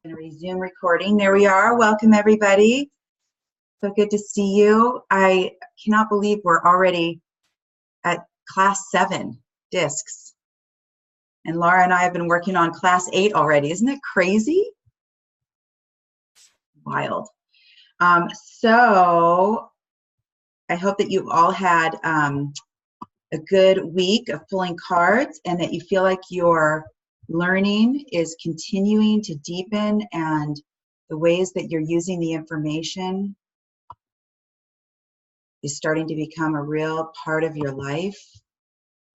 Going to resume recording. There we are. Welcome, everybody. So good to see you. I cannot believe we're already at class 7 discs. And Laura and I have been working on class 8 already. Isn't that crazy? Wild. So I hope that you've all had a good week of pulling cards and that you feel like your learning is continuing to deepen and the ways that you're using the information is starting to become a real part of your life.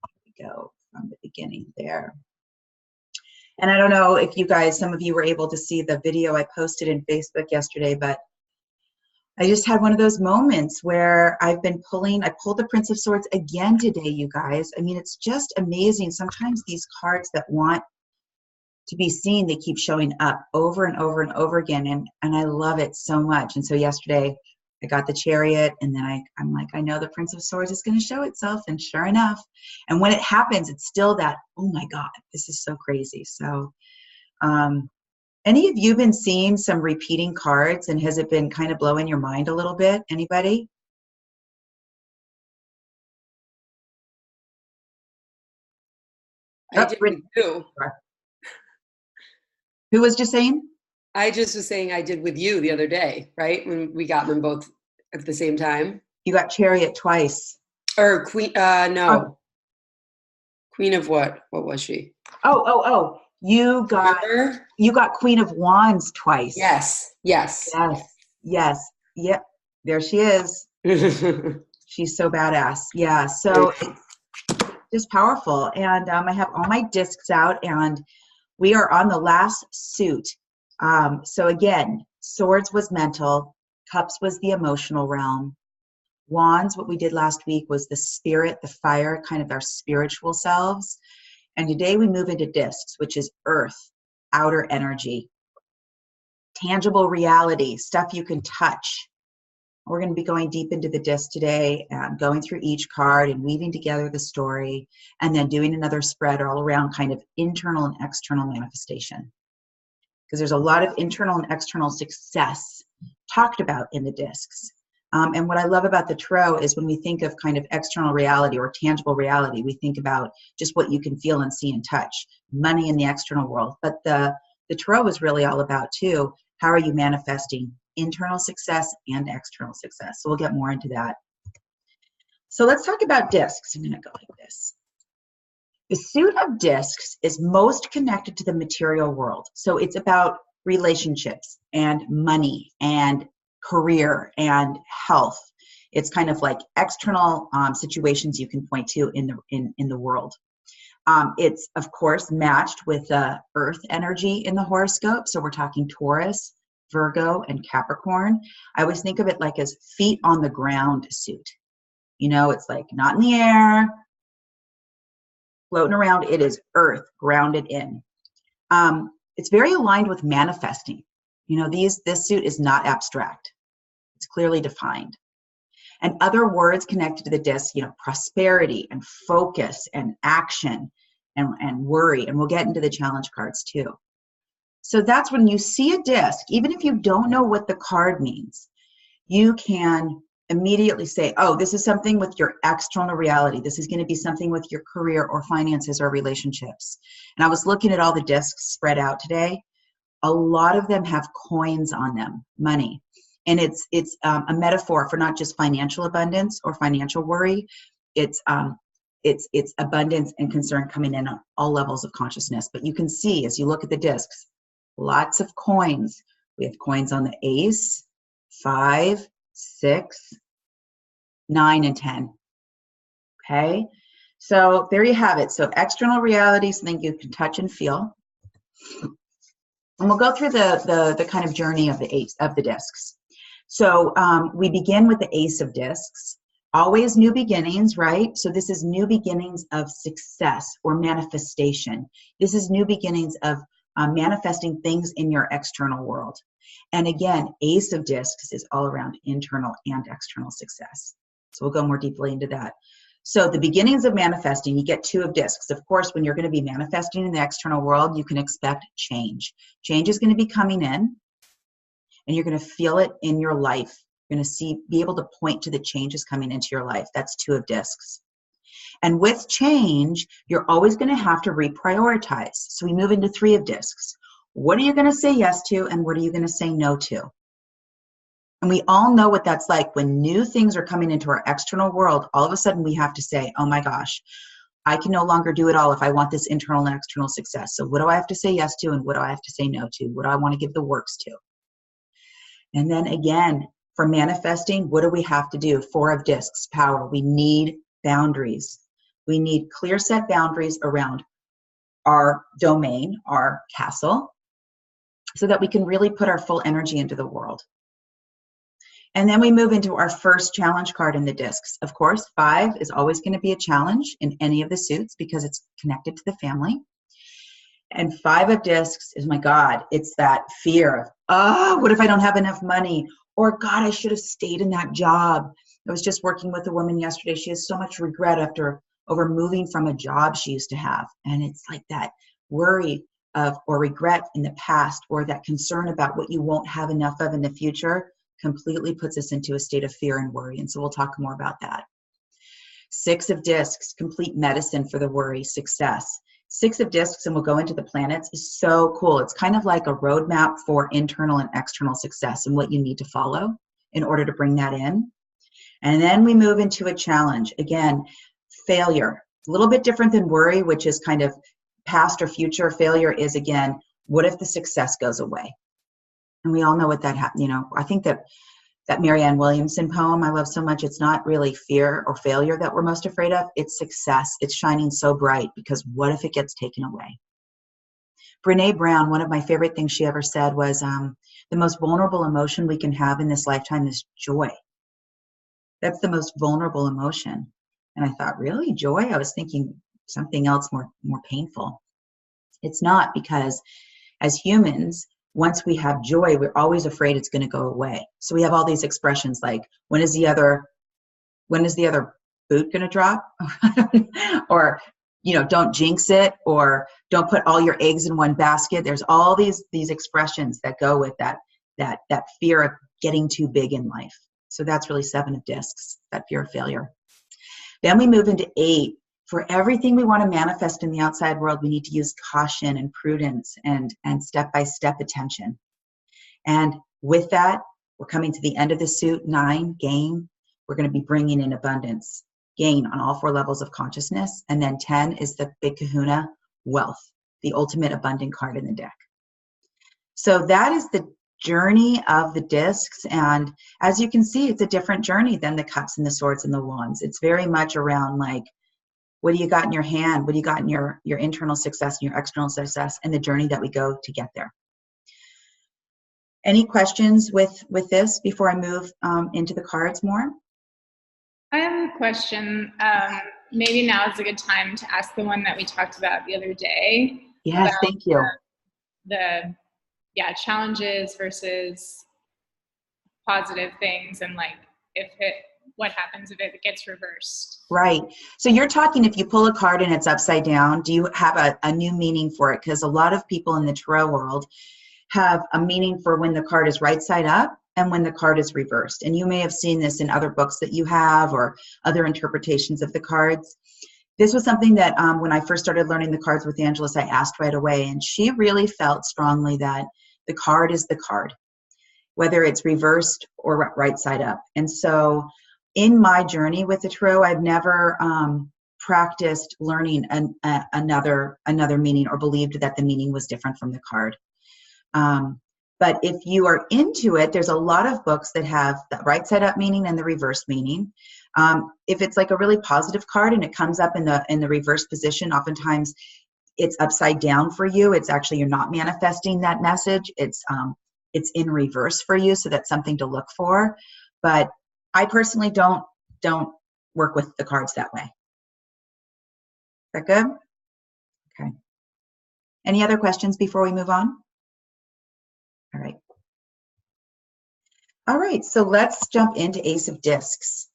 Here we go from the beginning there. And I don't know if you guys, some of you were able to see the video I posted in Facebook yesterday, but I just had one of those moments where I pulled the Prince of Swords again today, you guys. I mean, it's just amazing. Sometimes these cards that want to be seen, they keep showing up over and over and over again. And I love it so much. And so yesterday I got the Chariot, and then I'm like, I know the Prince of Swords is going to show itself. And sure enough, and when it happens, it's still that, oh my God, this is so crazy. So, any of you been seeing some repeating cards, and has it been kind of blowing your mind a little bit? Anybody? I did with you. Who was just saying? I just was saying I did with you the other day, right? When we got them both at the same time. You got Chariot twice. Or Queen, no. Oh. Queen of what? What was she? Oh. You got Queen of Wands twice. Yes. Yep. There she is. She's so badass. Yeah. So it's just powerful. And I have all my discs out, and we are on the last suit. So again, Swords was mental, Cups was the emotional realm, Wands, what we did last week, was the spirit, the fire, kind of our spiritual selves. And today we move into discs, which is earth, outer energy, tangible reality, stuff you can touch. We're going to be going deep into the disc today, going through each card and weaving together the story, and then doing another spread all around kind of internal and external manifestation. Because there's a lot of internal and external success talked about in the discs. And what I love about the tarot is when we think of kind of external reality or tangible reality, we think about just what you can feel and see and touch, money in the external world. But the tarot is really all about, too, how are you manifesting internal success and external success? So we'll get more into that. So let's talk about discs. I'm going to go like this. The suit of discs is most connected to the material world. So it's about relationships and money and career and health. It's kind of like external situations you can point to in the world. It's, of course, matched with earth energy in the horoscope. So we're talking Taurus, Virgo, and Capricorn. I always think of it like as feet on the ground suit. You know, it's like not in the air, floating around. It is earth, grounded in. It's very aligned with manifesting. You know, this suit is not abstract. It's clearly defined. And other words connected to the disc, you know, prosperity and focus and action and worry. And we'll get into the challenge cards too. So that's when you see a disc, even if you don't know what the card means, you can immediately say, oh, this is something with your external reality. This is going to be something with your career or finances or relationships. And I was looking at all the discs spread out today. A lot of them have coins on them, money. And it's a metaphor for not just financial abundance or financial worry. It's abundance and concern coming in on all levels of consciousness. But you can see as you look at the discs, lots of coins. We have coins on the Ace, 5, 6, 9, and 10. Okay, so there you have it. So external reality, something you can touch and feel. And we'll go through the kind of journey of the discs. So we begin with the Ace of Discs. Always new beginnings, right? So this is new beginnings of success or manifestation. This is new beginnings of manifesting things in your external world. And again, Ace of Discs is all around internal and external success. So we'll go more deeply into that. So the beginnings of manifesting, you get 2 of discs. Of course, when you're going to be manifesting in the external world, you can expect change. Change is going to be coming in, and you're going to feel it in your life. You're going to be able to point to the changes coming into your life. That's 2 of discs. And with change, you're always going to have to reprioritize. So we move into 3 of discs. What are you going to say yes to, and what are you going to say no to? And we all know what that's like when new things are coming into our external world. All of a sudden, we have to say, oh my gosh, I can no longer do it all if I want this internal and external success. So what do I have to say yes to, and what do I have to say no to? What do I want to give the works to? And then again, for manifesting, what do we have to do? 4 of discs, power. We need boundaries. We need clear set boundaries around our domain, our castle, so that we can really put our full energy into the world. And then we move into our first challenge card in the discs. Of course, 5 is always going to be a challenge in any of the suits because it's connected to the family. And 5 of discs is, my God, it's that fear of, what if I don't have enough money? Or God, I should have stayed in that job. I was just working with a woman yesterday. She has so much regret over moving from a job she used to have. And it's like that worry of, or regret in the past, or that concern about what you won't have enough of in the future completely puts us into a state of fear and worry. And so we'll talk more about that. 6 of discs, complete medicine for the worry, success. 6 of discs, and we'll go into the planets, is so cool. It's kind of like a roadmap for internal and external success and what you need to follow in order to bring that in. And then we move into a challenge. Again, failure. A little bit different than worry, which is kind of past or future. Failure is, again, what if the success goes away? And we all know what that happened. I think that Marianne Williamson poem I love so much, it's not really fear or failure that we're most afraid of. It's success. It's shining so bright, because what if it gets taken away? Brene Brown, one of my favorite things she ever said was, the most vulnerable emotion we can have in this lifetime is joy. That's the most vulnerable emotion. And I thought, really? Joy? I was thinking something else more painful. It's not, because as humans, once we have joy, we're always afraid it's going to go away. So we have all these expressions like, when is the other boot going to drop? Or, don't jinx it, or don't put all your eggs in one basket. There's all these expressions that go with that fear of getting too big in life. So that's really 7 of discs, that fear of failure. Then we move into 8. For everything we want to manifest in the outside world, we need to use caution and prudence and step-by-step attention. And with that, we're coming to the end of the suit. 9, gain. We're going to be bringing in abundance. Gain on all 4 levels of consciousness. And then 10 is the big kahuna, wealth, the ultimate abundant card in the deck. So that is the journey of the discs. And as you can see, it's a different journey than the cups and the swords and the wands. It's very much around like, what do you got in your hand? What do you got in your internal success and your external success, and the journey that we go to get there? Any questions with this before I move into the cards more? I have a question. Maybe now is a good time to ask the one that we talked about the other day. Yes, thank you. The challenges versus positive things, and like what happens if it gets reversed? Right. So you're talking, if you pull a card and it's upside down, do you have a new meaning for it? Because a lot of people in the tarot world have a meaning for when the card is right side up and when the card is reversed. And you may have seen this in other books that you have, or other interpretations of the cards. This was something that when I first started learning the cards with Angeles, I asked right away. And she really felt strongly that the card is the card, whether it's reversed or right side up. And so in my journey with the tarot, I've never practiced learning another meaning, or believed that the meaning was different from the card. But if you are into it, there's a lot of books that have the right side up meaning and the reverse meaning. If it's like a really positive card and it comes up in the reverse position, oftentimes it's upside down for you. It's actually, you're not manifesting that message. It's in reverse for you, so that's something to look for. But I personally don't work with the cards that way. Is that good? Okay. Any other questions before we move on? All right. All right, so let's jump into Ace of Discs.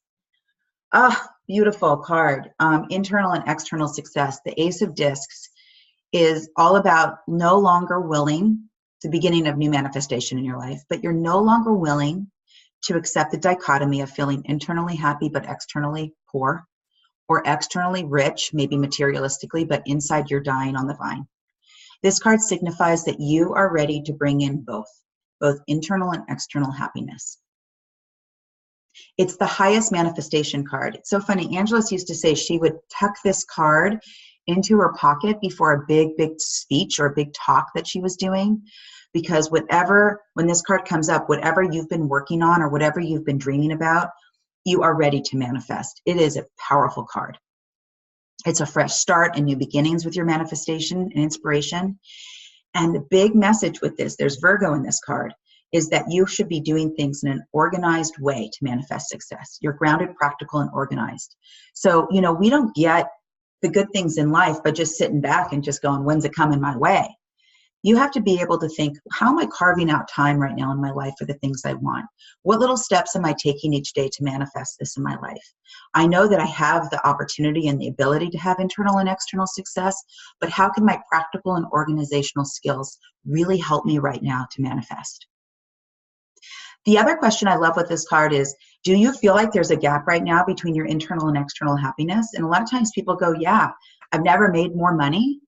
beautiful card. Internal and external success. The Ace of Discs is all about no longer willing, the beginning of new manifestation in your life, but you're no longer willing to accept the dichotomy of feeling internally happy but externally poor, or externally rich, maybe materialistically, but inside you're dying on the vine. This card signifies that you are ready to bring in both internal and external happiness. It's the highest manifestation card. It's so funny. Angeles used to say she would tuck this card into her pocket before a big speech or a big talk that she was doing, because when this card comes up, whatever you've been working on or whatever you've been dreaming about, you are ready to manifest. It is a powerful card. It's a fresh start and new beginnings with your manifestation and inspiration. And the big message with this, there's Virgo in this card, is that you should be doing things in an organized way to manifest success. You're grounded, practical, and organized. So, we don't get the good things in life by just sitting back and just going, when's it coming my way? You have to be able to think, how am I carving out time right now in my life for the things I want? What little steps am I taking each day to manifest this in my life? I know that I have the opportunity and the ability to have internal and external success, but how can my practical and organizational skills really help me right now to manifest? The other question I love with this card is, do you feel like there's a gap right now between your internal and external happiness? And a lot of times people go, yeah, I've never made more money,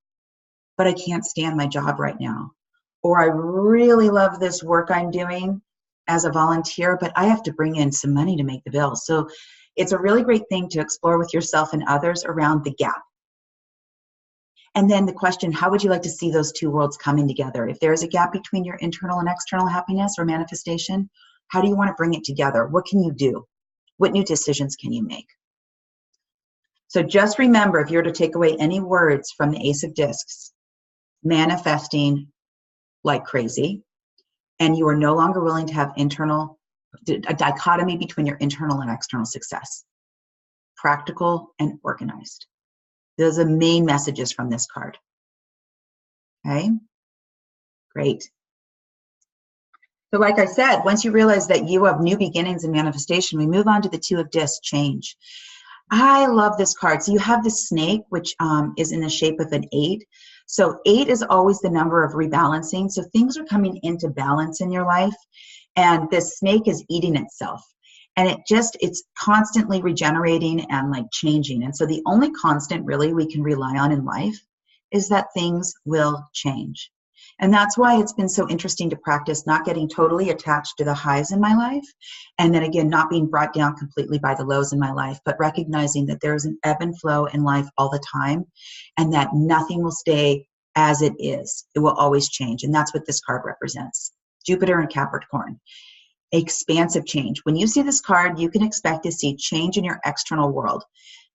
but I can't stand my job right now. Or I really love this work I'm doing as a volunteer, but I have to bring in some money to make the bills. So it's a really great thing to explore with yourself and others around the gap. And then the question, how would you like to see those two worlds coming together? If there's a gap between your internal and external happiness or manifestation, how do you want to bring it together? What can you do? What new decisions can you make? So just remember, if you're to take away any words from the Ace of Discs, manifesting like crazy, and you are no longer willing to have a dichotomy between your internal and external success. Practical and organized. Those are the main messages from this card. Okay, great. So like I said, once you realize that you have new beginnings in manifestation, we move on to the Two of Discs, change. I love this card. So you have the snake, which is in the shape of an 8. So 8 is always the number of rebalancing. So things are coming into balance in your life, and this snake is eating itself. And it's constantly regenerating and like changing. And so the only constant really we can rely on in life is that things will change. And that's why it's been so interesting to practice not getting totally attached to the highs in my life. And then again, not being brought down completely by the lows in my life, but recognizing that there's an ebb and flow in life all the time, and that nothing will stay as it is. It will always change. And that's what this card represents. Jupiter and Capricorn. Expansive change. When you see this card, you can expect to see change in your external world.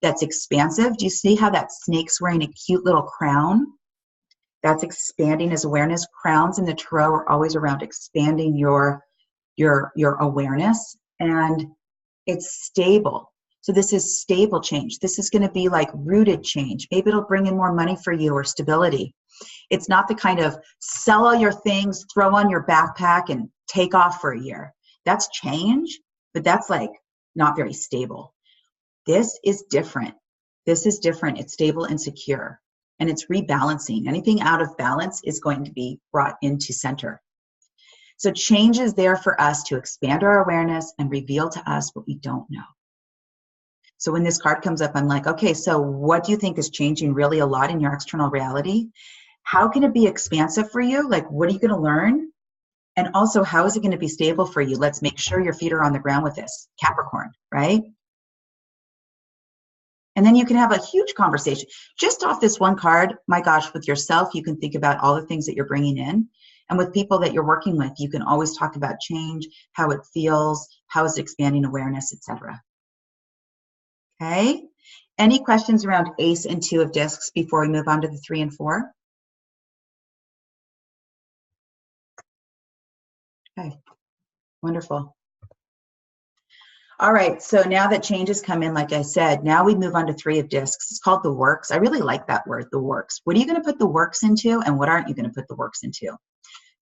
That's expansive. Do you see how that snake's wearing a cute little crown? That's expanding his awareness. Crowns in the tarot are always around expanding your awareness, and it's stable. So this is stable change. This is going to be like rooted change. Maybe it'll bring in more money for you or stability. It's not the kind of sell all your things, throw on your backpack, and take off for a year. That's change, but that's like not very stable. This is different. This is different. It's stable and secure, and it's rebalancing. Anything out of balance is going to be brought into center. So change is there for us to expand our awareness and reveal to us what we don't know. So when this card comes up, I'm like, okay, so what do you think is changing really a lot in your external reality? How can it be expansive for you? Like, what are you going to learn? And also, how is it going to be stable for you? Let's make sure your feet are on the ground with this. Capricorn, right? And then you can have a huge conversation. Just off this one card, my gosh, with yourself, you can think about all the things that you're bringing in. And with people that you're working with, you can always talk about change, how it feels, how it's expanding awareness, etc. Okay? Any questions around Ace and Two of Discs before we move on to the 3 and 4? Okay, wonderful. All right, so now that changes come in, like I said, now we move on to 3 of Discs. It's called the works. I really like that word, the works. What are you going to put the works into, and what aren't you going to put the works into?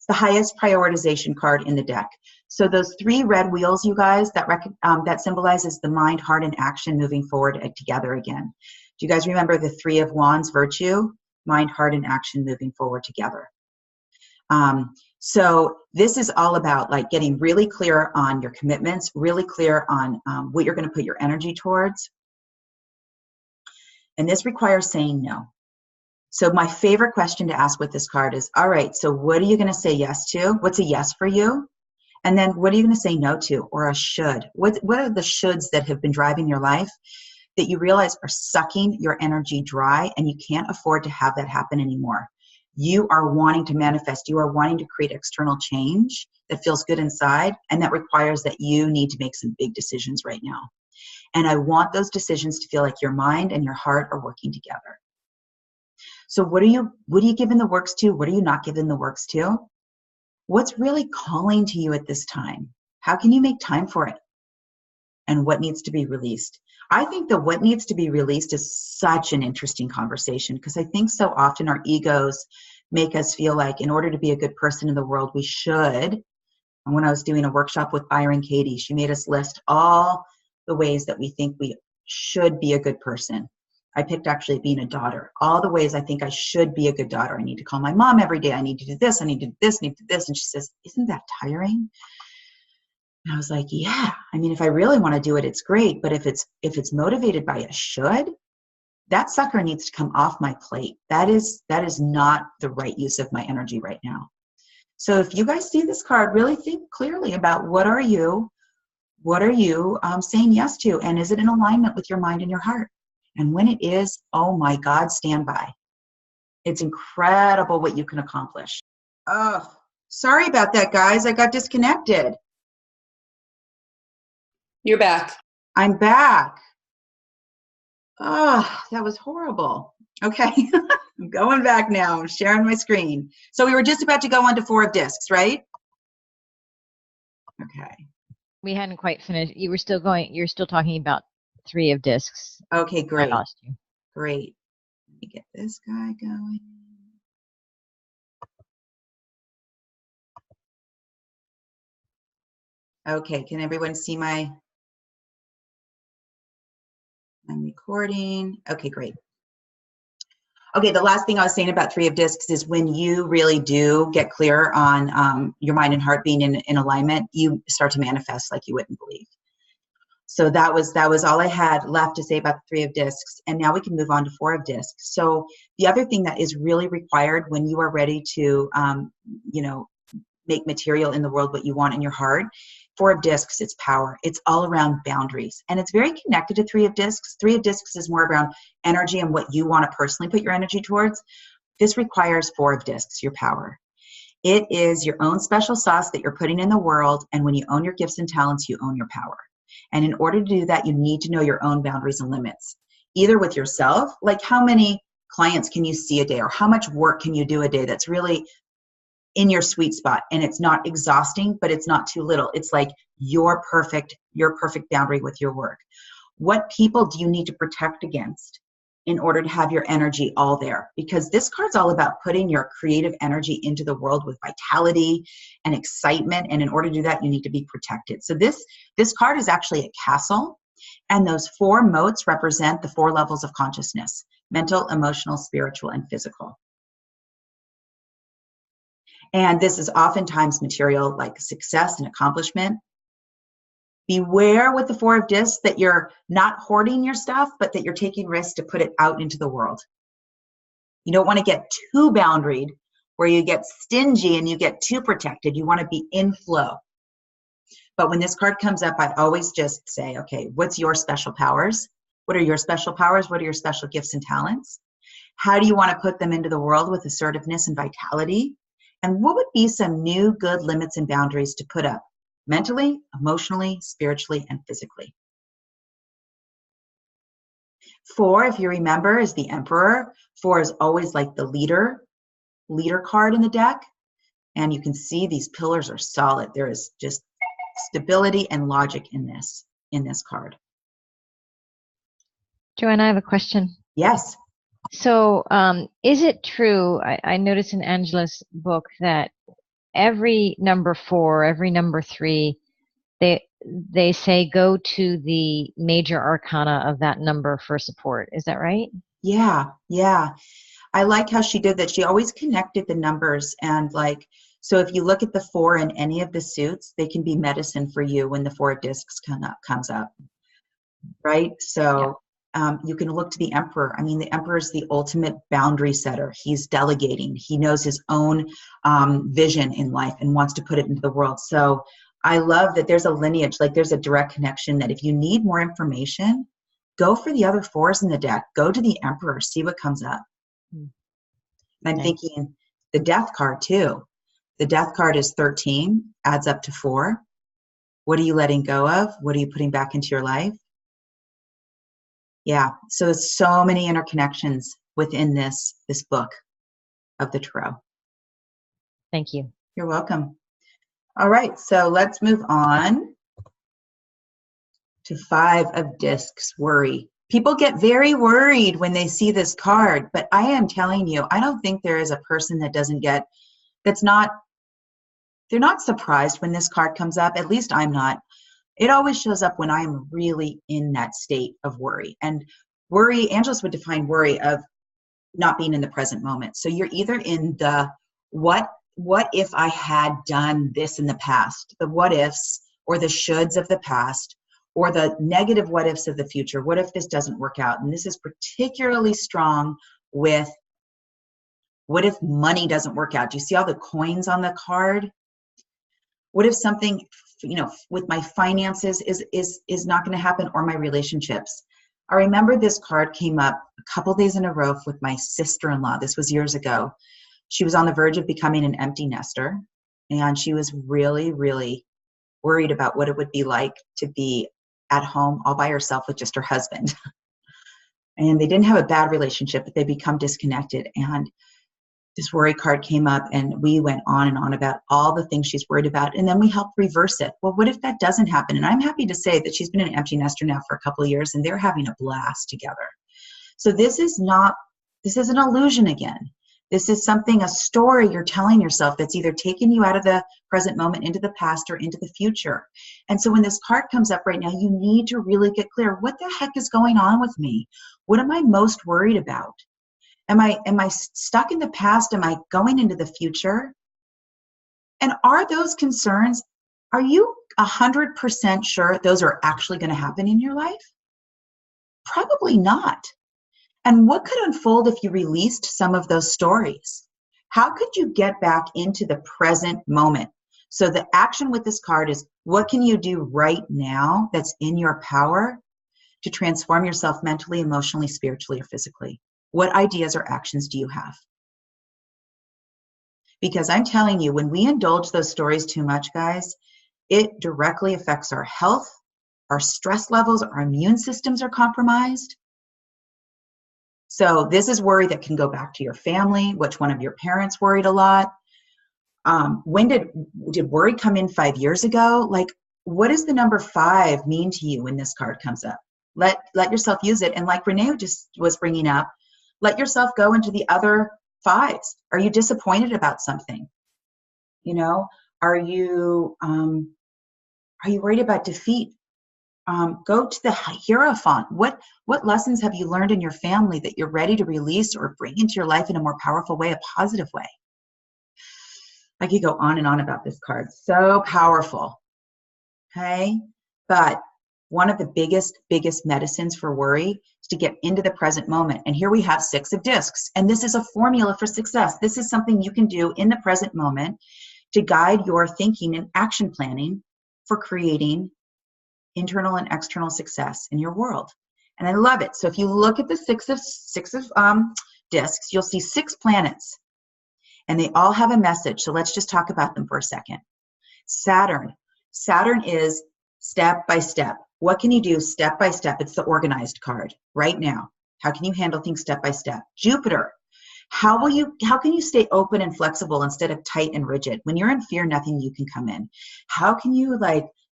It's the highest prioritization card in the deck. So those 3 red wheels, you guys, that symbolizes the mind, heart, and action moving forward together again. Do you guys remember the 3 of Wands, virtue, mind, heart, and action moving forward together? So this is all about like getting really clear on your commitments, really clear on what you're going to put your energy towards. And this requires saying no. So my favorite question to ask with this card is, all right, so what are you going to say yes to? What's a yes for you? And then what are you going to say no to, or a should? What are the shoulds that have been driving your life that you realize are sucking your energy dry, and you can't afford to have that happen anymore? You are wanting to manifest. You are wanting to create external change that feels good inside, and that requires that you need to make some big decisions right now. And I want those decisions to feel like your mind and your heart are working together. So what are you giving the works to? What are you not giving the works to? What's really calling to you at this time? How can you make time for it? And what needs to be released? I think that what needs to be released is such an interesting conversation, because I think so often our egos make us feel like in order to be a good person in the world, we should. And when I was doing a workshop with Byron Katie, she made us list all the ways that we think we should be a good person. I picked actually being a daughter. All the ways I think I should be a good daughter. I need to call my mom every day. I need to do this. I need to do this. I need to do this. And she says, isn't that tiring? And I was like, yeah. I mean, if I really want to do it, it's great. But if it's motivated by a should, that sucker needs to come off my plate. That is not the right use of my energy right now. So if you guys see this card, really think clearly about what are you saying yes to, and is it in alignment with your mind and your heart? And when it is, oh my God, stand by. It's incredible what you can accomplish. Oh, sorry about that, guys. I got disconnected. You're back. I'm back. Oh, that was horrible. Okay, I'm going back now. I'm sharing my screen. So we were just about to go on to 4 of discs, right? Okay. We hadn't quite finished. You're still talking about 3 of discs. Okay, great. I lost you. Great. Let me get this guy going. Okay, can everyone see I'm recording. Okay, great. Okay, the last thing I was saying about 3 of discs is when you really do get clear on your mind and heart being in alignment, you start to manifest like you wouldn't believe. So that was all I had left to say about the 3 of discs. And now we can move on to 4 of discs. So the other thing that is really required when you are ready to, make material in the world what you want in your heart, 4 of discs, it's power. It's all around boundaries. And it's very connected to 3 of discs. 3 of discs is more around energy and what you want to personally put your energy towards. This requires 4 of discs, your power. It is your own special sauce that you're putting in the world. And when you own your gifts and talents, you own your power. And in order to do that, you need to know your own boundaries and limits, either with yourself, like how many clients can you see a day, or how much work can you do a day that's really in your sweet spot, and it's not exhausting, but it's not too little. It's like your perfect boundary with your work. What people do you need to protect against in order to have your energy all there? Because this card's all about putting your creative energy into the world with vitality and excitement. And in order to do that, you need to be protected. So this card is actually a castle. And those 4 moats represent the 4 levels of consciousness: mental, emotional, spiritual, and physical. And this is oftentimes material like success and accomplishment. Beware with the 4 of discs that you're not hoarding your stuff, but that you're taking risks to put it out into the world. You don't want to get too boundaried where you get stingy and you get too protected. You want to be in flow. But when this card comes up, I always just say, okay, what's your special powers? What are your special powers? What are your special gifts and talents? How do you want to put them into the world with assertiveness and vitality? And what would be some new good limits and boundaries to put up mentally, emotionally, spiritually, and physically? 4, if you remember, is the Emperor. 4 is always like the leader card in the deck. And you can see these pillars are solid. There is just stability and logic in this card. Joanne, I have a question. Yes. So is it true, I noticed in Angela's book that every number 4, every number 3, they say go to the major arcana of that number for support. Is that right? Yeah, yeah. I like how she did that. She always connected the numbers, and like, so if you look at the 4 in any of the suits, they can be medicine for you when the 4 of discs comes up, right? So you can look to the emperor. I mean, the emperor is the ultimate boundary setter. He's delegating. He knows his own vision in life and wants to put it into the world. So I love that there's a lineage, like there's a direct connection that if you need more information, go for the other 4s in the deck. Go to the emperor, see what comes up. And I'm thinking the death card too. The death card is 13, adds up to 4. What are you letting go of? What are you putting back into your life? Yeah, so there's so many interconnections within this book of the tarot. Thank you. You're welcome. All right, so let's move on to 5 of discs, worry. People get very worried when they see this card, but I am telling you, I don't think there is a person that they're not surprised when this card comes up. At least I'm not. It always shows up when I'm really in that state of worry. And worry, Angeles would define worry of not being in the present moment. So you're either in the what if I had done this in the past, the what ifs or the shoulds of the past, or the negative what ifs of the future. What if this doesn't work out? And this is particularly strong with what if money doesn't work out? Do you see all the coins on the card? What if something, with my finances is not going to happen, or my relationships? I remember this card came up a couple days in a row with my sister-in-law. This was years ago. She was on the verge of becoming an empty nester, and she was really, really worried about what it would be like to be at home all by herself with just her husband. And they didn't have a bad relationship, but they become disconnected. And this worry card came up, and we went on and on about all the things she's worried about. And then we helped reverse it. Well, what if that doesn't happen? And I'm happy to say that she's been an empty nester now for a couple of years, and they're having a blast together. So this is an illusion again. This is a story you're telling yourself that's either taking you out of the present moment into the past or into the future. And so when this card comes up right now, you need to really get clear. What the heck is going on with me? What am I most worried about? Am I stuck in the past? Am I going into the future? And are those concerns, are you 100% sure those are actually going to happen in your life? Probably not. And what could unfold if you released some of those stories? How could you get back into the present moment? So the action with this card is, what can you do right now that's in your power to transform yourself mentally, emotionally, spiritually, or physically? What ideas or actions do you have? Because I'm telling you, when we indulge those stories too much, guys, it directly affects our health, our stress levels, our immune systems are compromised. So this is worry that can go back to your family. Which one of your parents worried a lot? When did worry come in 5 years ago? Like, what does the number 5 mean to you when this card comes up? Let yourself use it. And like Renee just was bringing up, let yourself go into the other 5s. Are you disappointed about something? Are you worried about defeat? Go to the Hierophant. What lessons have you learned in your family that you're ready to release or bring into your life in a more powerful way, a positive way? I could go on and on about this card. So powerful. Okay? But one of the biggest medicines for worry is to get into the present moment. And here we have 6 of discs. And this is a formula for success. This is something you can do in the present moment to guide your thinking and action planning for creating internal and external success in your world. And I love it. So if you look at the 6 of discs, you'll see 6 planets. And they all have a message. So let's just talk about them for a second. Saturn is step by step. What can you do step by step? It's the organized card right now. How can you handle things step by step? Jupiter, how can you stay open and flexible instead of tight and rigid? When you're in fear, nothing new can come in. How can you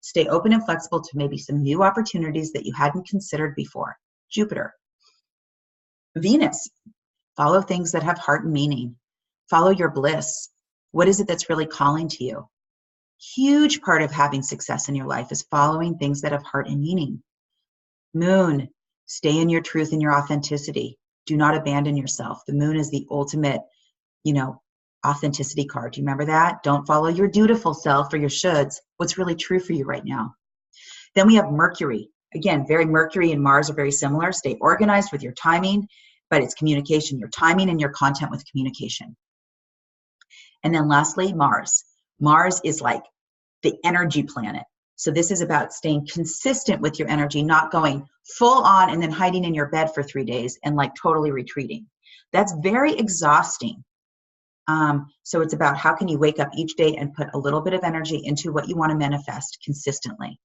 stay open and flexible to maybe some new opportunities that you hadn't considered before? Jupiter. Venus, follow things that have heart and meaning. Follow your bliss. What is it that's really calling to you? Huge part of having success in your life is following things that have heart and meaning. Moon, stay in your truth and your authenticity. Do not abandon yourself. The moon is the ultimate, authenticity card. Do you remember that? Don't follow your dutiful self or your shoulds. What's really true for you right now? Then we have Mercury. Again, Mercury and Mars are very similar. Stay organized with your timing, but it's communication, your timing and your content with communication. And then lastly, Mars. Mars is like the energy planet. So this is about staying consistent with your energy, not going full on and then hiding in your bed for 3 days and like totally retreating. That's very exhausting. So it's about how can you wake up each day and put a little bit of energy into what you want to manifest consistently.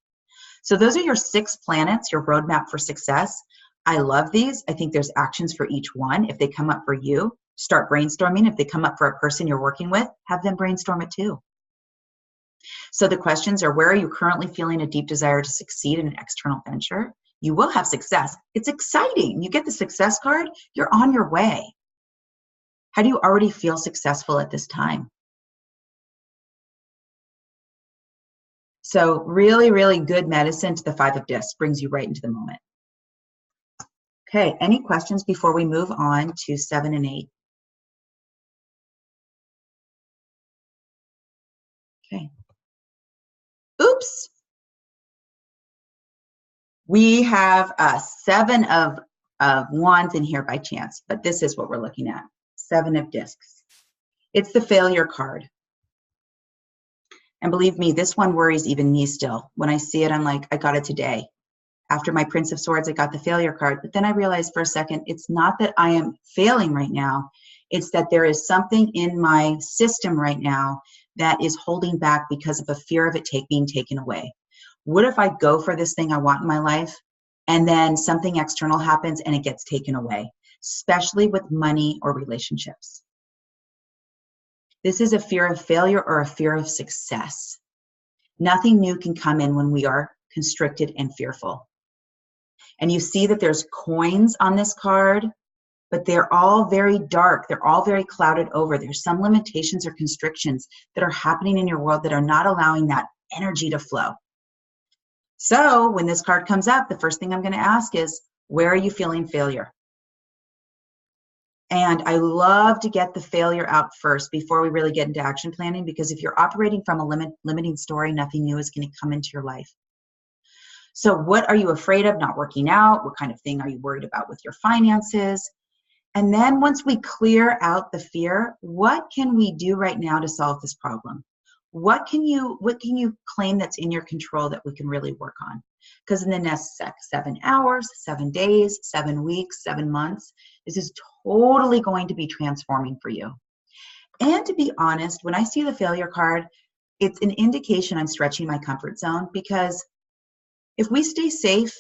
So those are your 6 planets, your roadmap for success. I love these. I think there's actions for each one. If they come up for you, start brainstorming. If they come up for a person you're working with, have them brainstorm it too. So the questions are, where are you currently feeling a deep desire to succeed in an external venture? You will have success. It's exciting. You get the success card, you're on your way. How do you already feel successful at this time? So really, really good medicine to the 5 of discs, brings you right into the moment. Okay, any questions before we move on to 7 and 8? Okay. Oops. We have a 7 of wands in here by chance, but this is what we're looking at. 7 of discs. It's the failure card. And believe me, this one worries even me still. When I see it, I'm like, I got it today. After my Prince of Swords, I got the failure card. But then I realized for a second, it's not that I am failing right now. It's that there is something in my system right now that is holding back because of a fear of it being taken away. What if I go for this thing I want in my life and then something external happens and it gets taken away, especially with money or relationships? This is a fear of failure or a fear of success. Nothing new can come in when we are constricted and fearful. And you see that there's coins on this card, but they're all very dark. They're all very clouded over. There's some limitations or constrictions that are happening in your world that are not allowing that energy to flow. So when this card comes up, the first thing I'm going to ask is, where are you feeling failure? And I love to get the failure out first before we really get into action planning, because if you're operating from a limiting story, nothing new is going to come into your life. So what are you afraid of not working out? What kind of thing are you worried about with your finances? And then once we clear out the fear, what can we do right now to solve this problem? What can you claim that's in your control that we can really work on? Because in the next 7 hours, 7 days, 7 weeks, 7 months, this is totally going to be transforming for you. And to be honest, when I see the failure card, it's an indication I'm stretching my comfort zone, because if we stay safe,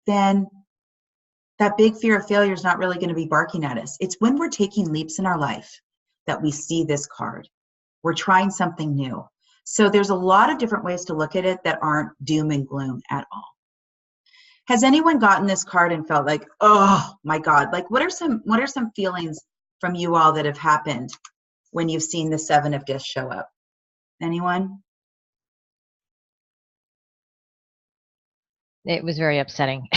then that big fear of failure is not really going to be barking at us. It's when we're taking leaps in our life that we see this card. We're trying something new. So there's a lot of different ways to look at it that aren't doom and gloom at all. Has anyone gotten this card and felt like, oh my God, like what are some feelings from you all that have happened when you've seen the 7 of discs show up? Anyone? It was very upsetting.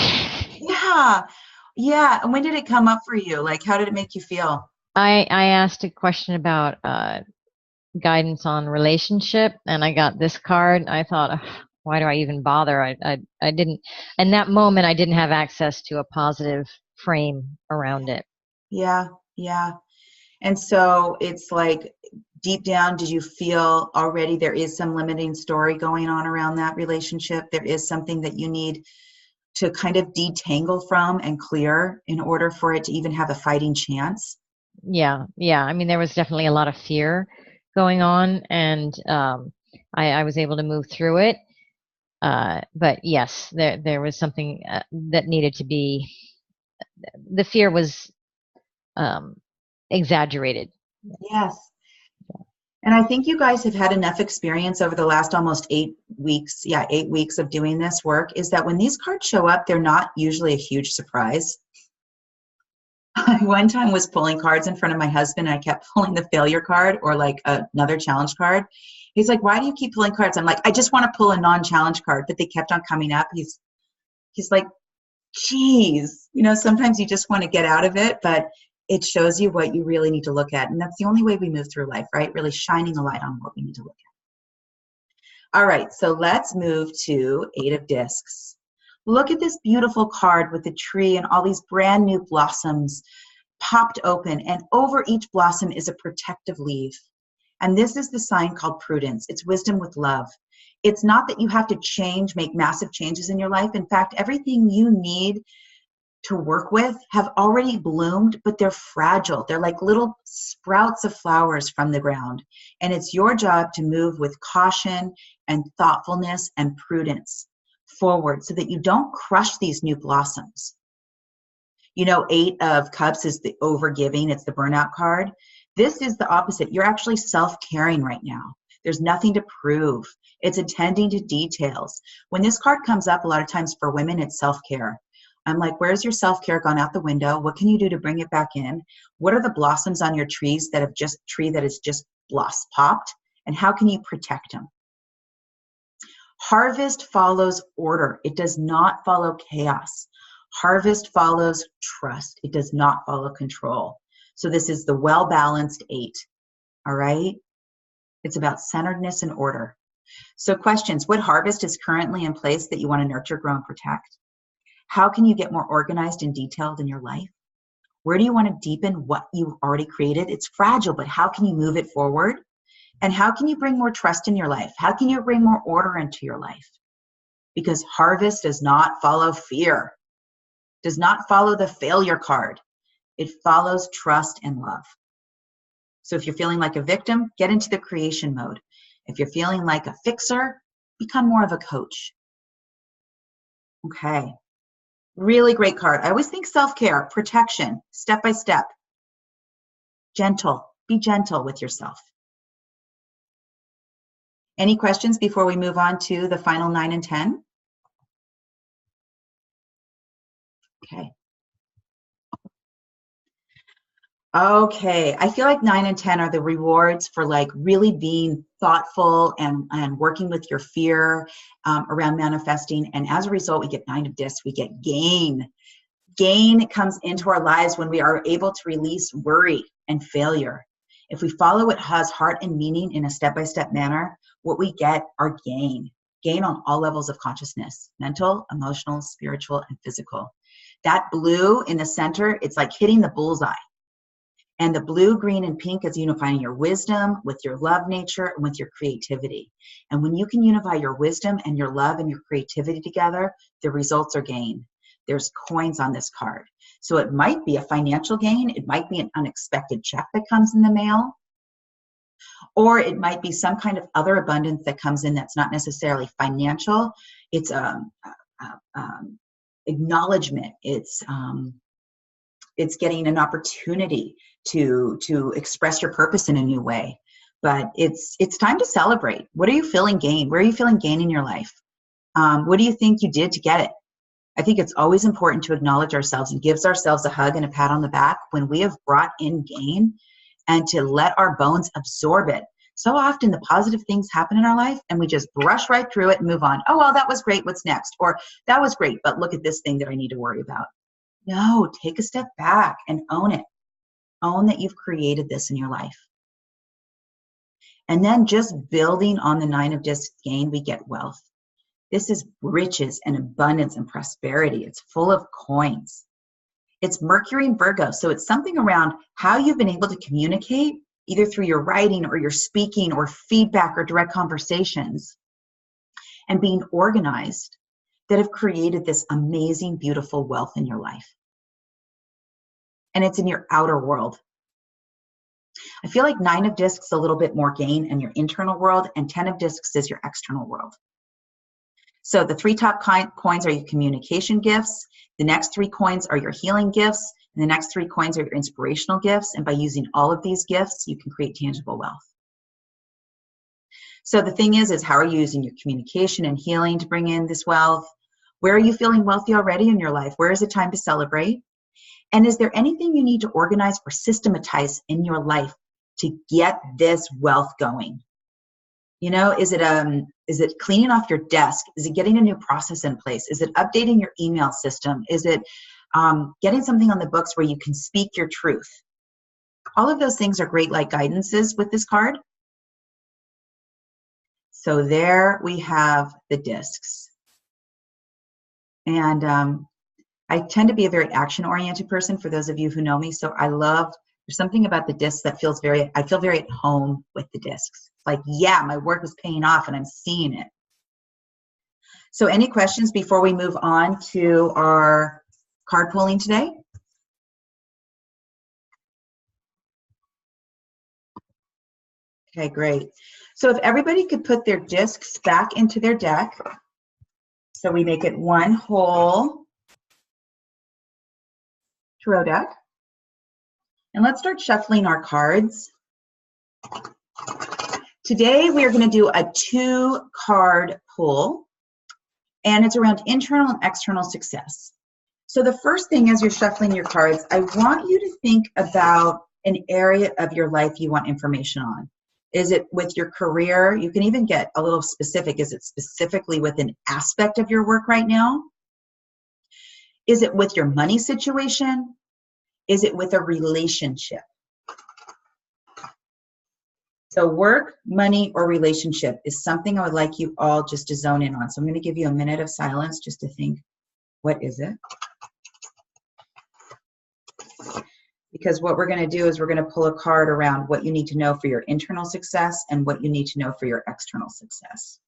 Yeah. And when did it come up for you? Like, how did it make you feel? I asked a question about guidance on relationship, and I got this card. I thought, ugh, why do I even bother? I didn't, in that moment, I didn't have access to a positive frame around it. Yeah. And so it's like, deep down, did you feel already there is some limiting story going on around that relationship? There is something that you need to kind of detangle from and clear in order for it to even have a fighting chance? Yeah. I mean, there was definitely a lot of fear going on, and I was able to move through it. But yes, there was something that needed to be, the fear was exaggerated. Yes. And I think you guys have had enough experience over the last almost 8 weeks. 8 weeks of doing this work, is that when these cards show up, they're not usually a huge surprise. I one time was pulling cards in front of my husband, and I kept pulling the failure card or like another challenge card. He's like, "Why do you keep pulling cards?" I'm like, "I just want to pull a non-challenge card," but they kept on coming up. He's like, "Geez, sometimes you just want to get out of it," but it shows you what you really need to look at, and that's the only way we move through life, right? Really shining a light on what we need to look at. All right, so let's move to 8 of Discs. Look at this beautiful card with the tree and all these brand new blossoms popped open, and over each blossom is a protective leaf. And this is the sign called prudence. It's wisdom with love. It's not that you have to make massive changes in your life. In fact, everything you need to work with have already bloomed, but they're fragile. They're like little sprouts of flowers from the ground. And it's your job to move with caution and thoughtfulness and prudence forward so that you don't crush these new blossoms. 8 of Cups is the overgiving. It's the burnout card. This is the opposite. You're actually self-caring right now. There's nothing to prove. It's attending to details. When this card comes up, a lot of times for women, it's self-care. I'm like, where's your self-care gone out the window? What can you do to bring it back in? What are the blossoms on your tree that has just popped? And how can you protect them? Harvest follows order. It does not follow chaos. Harvest follows trust. It does not follow control. So this is the well-balanced 8. All right? It's about centeredness and order. So questions: what harvest is currently in place that you want to nurture, grow, and protect? How can you get more organized and detailed in your life? Where do you want to deepen what you've already created? It's fragile, but how can you move it forward? And how can you bring more trust in your life? How can you bring more order into your life? Because harvest does not follow fear, does not follow the failure card. It follows trust and love. So if you're feeling like a victim, get into the creation mode. If you're feeling like a fixer, become more of a coach. Okay. Really great card. I always think self-care, protection, step by step. Gentle. Be gentle with yourself. Any questions before we move on to the final 9 and 10? Okay. Okay, I feel like 9 and 10 are the rewards for like really being thoughtful and working with your fear around manifesting. And as a result, we get 9 of Discs, we get gain. Gain comes into our lives when we are able to release worry and failure. If we follow what has heart and meaning in a step-by-step manner, what we get are gain. Gain on all levels of consciousness: mental, emotional, spiritual, and physical. That blue in the center, it's like hitting the bullseye. And the blue, green, and pink is unifying your wisdom with your love nature and with your creativity. And when you can unify your wisdom and your love and your creativity together, the results are gain. There's coins on this card. So it might be a financial gain. It might be an unexpected check that comes in the mail. Or it might be some kind of other abundance that comes in that's not necessarily financial. It's acknowledgement. It's getting an opportunity to express your purpose in a new way. But it's time to celebrate. What are you feeling gain? Where are you feeling gain in your life? What do you think you did to get it? I think it's always important to acknowledge ourselves and give ourselves a hug and a pat on the back when we have brought in gain, and to let our bones absorb it. So often the positive things happen in our life and we just brush right through it and move on. Oh, well, that was great. What's next? Or that was great, but look at this thing that I need to worry about. No, take a step back and own it. Own that you've created this in your life. And then just building on the 9 of Discs gain, we get wealth. This is riches and abundance and prosperity. It's full of coins. It's Mercury in Virgo, so it's something around how you've been able to communicate, either through your writing or your speaking or feedback or direct conversations, and being organized, that have created this amazing, beautiful wealth in your life. And it's in your outer world. I feel like 9 of Discs is a little bit more gain in your internal world, and 10 of Discs is your external world. So the 3 top coins are your communication gifts. The next 3 coins are your healing gifts. And the next 3 coins are your inspirational gifts. And by using all of these gifts, you can create tangible wealth. So the thing is how are you using your communication and healing to bring in this wealth? Where are you feeling wealthy already in your life? Where is it time to celebrate? And is there anything you need to organize or systematize in your life to get this wealth going? You know, is it cleaning off your desk? Is it getting a new process in place? Is it updating your email system? Is it getting something on the books where you can speak your truth? All of those things are great like guidances with this card. So there we have the discs. And I tend to be a very action-oriented person, for those of you who know me. So there's something about the discs that I feel very at home with the discs. Like, yeah, my work is paying off and I'm seeing it. So any questions before we move on to our card pulling today? Okay, great. So if everybody could put their discs back into their deck, so we make it one whole tarot deck. And let's start shuffling our cards. Today we are going to do a 2-card pull, and it's around internal and external success. So the first thing as you're shuffling your cards, I want you to think about an area of your life you want information on. Is it with your career? You can even get a little specific. Is it specifically with an aspect of your work right now? Is it with your money situation? Is it with a relationship? So work, money, or relationship is something I would like you all just to zone in on. So I'm going to give you a minute of silence just to think, what is it? Because what we're going to do is we're going to pull a card around what you need to know for your internal success and what you need to know for your external success.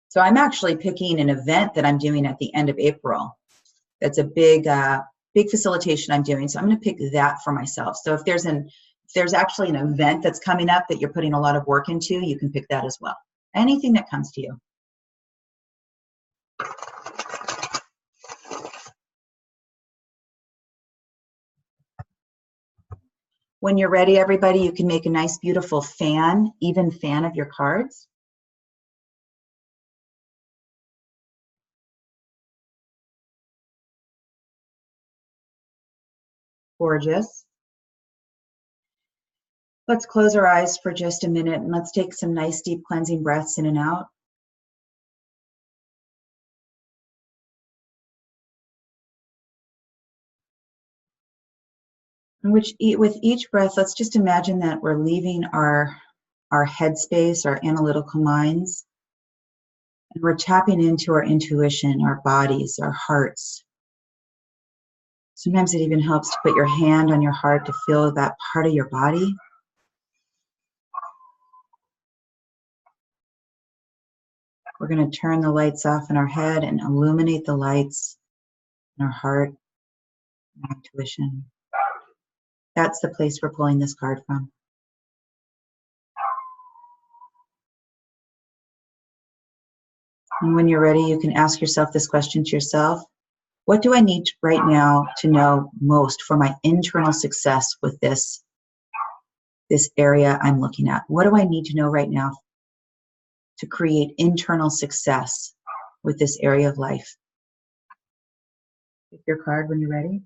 So I'm actually picking an event that I'm doing at the end of April. That's a big facilitation I'm doing. So I'm going to pick that for myself. So if there's actually an event that's coming up that you're putting a lot of work into, you can pick that as well. Anything that comes to you. When you're ready, everybody, you can make a nice, beautiful fan, even fan of your cards. Gorgeous. Let's close our eyes for just a minute and let's take some nice, deep cleansing breaths in and out. And with each breath, let's just imagine that we're leaving our headspace, our analytical minds, and we're tapping into our intuition, our bodies, our hearts. Sometimes it even helps to put your hand on your heart to feel that part of your body. We're going to turn the lights off in our head and illuminate the lights in our heart, our intuition. That's the place we're pulling this card from. And when you're ready, you can ask yourself this question to yourself. What do I need right now to know most for my internal success with this area I'm looking at? What do I need to know right now to create internal success with this area of life? Pick your card when you're ready.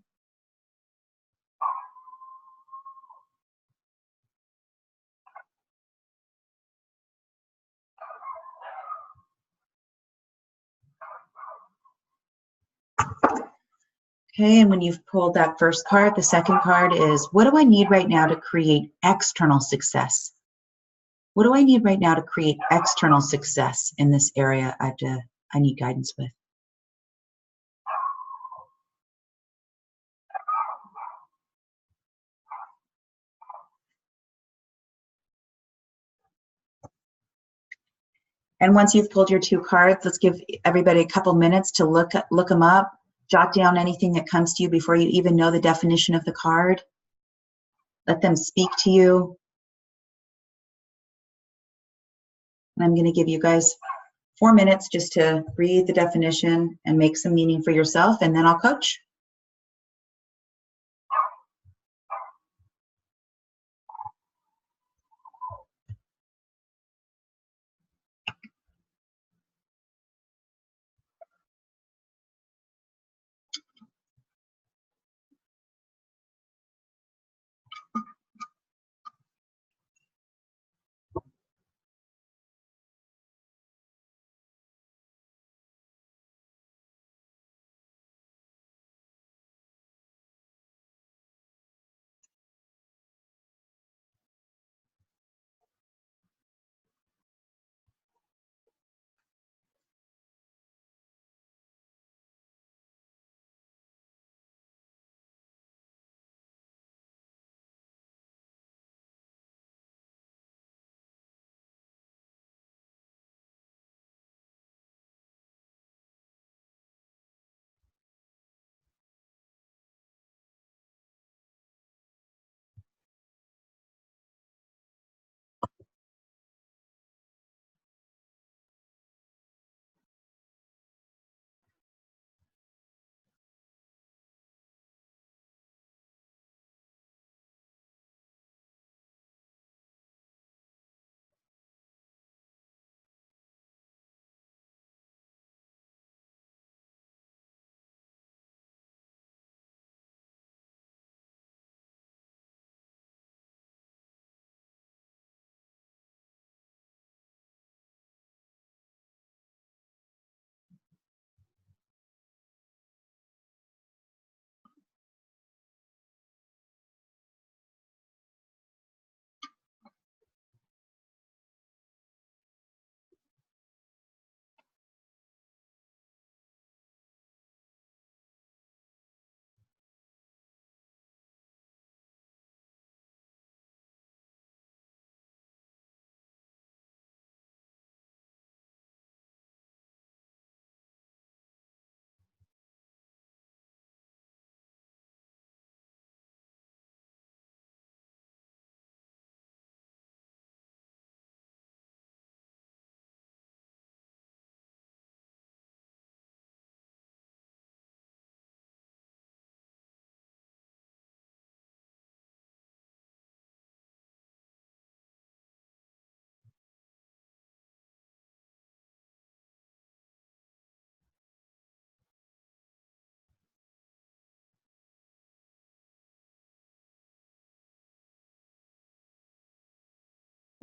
Okay, and when you've pulled that first card, the second card is, what do I need right now to create external success? What do I need right now to create external success in this area I need guidance with? And once you've pulled your 2 cards, let's give everybody a couple minutes to look them up, jot down anything that comes to you before you even know the definition of the card. Let them speak to you. And I'm going to give you guys 4 minutes just to read the definition and make some meaning for yourself, and then I'll coach.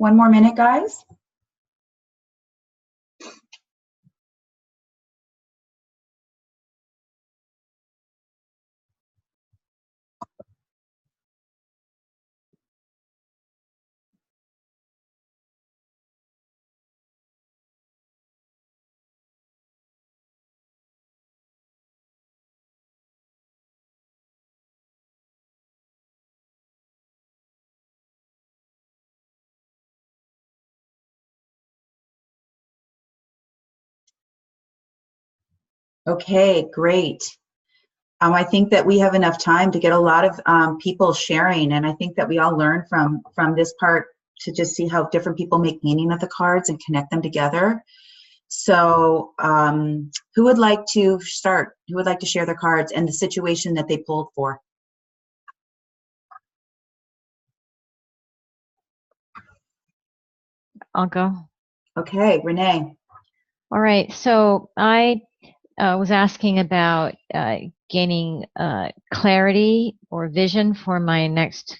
One more minute, guys. Okay, great. I think that we have enough time to get a lot of people sharing, and I think that we all learn from this part to just see how different people make meaning of the cards and connect them together. So, who would like to start? Who would like to share their cards and the situation that they pulled for? I'll go. Okay, Renee. All right. So I was asking about gaining clarity or vision for my next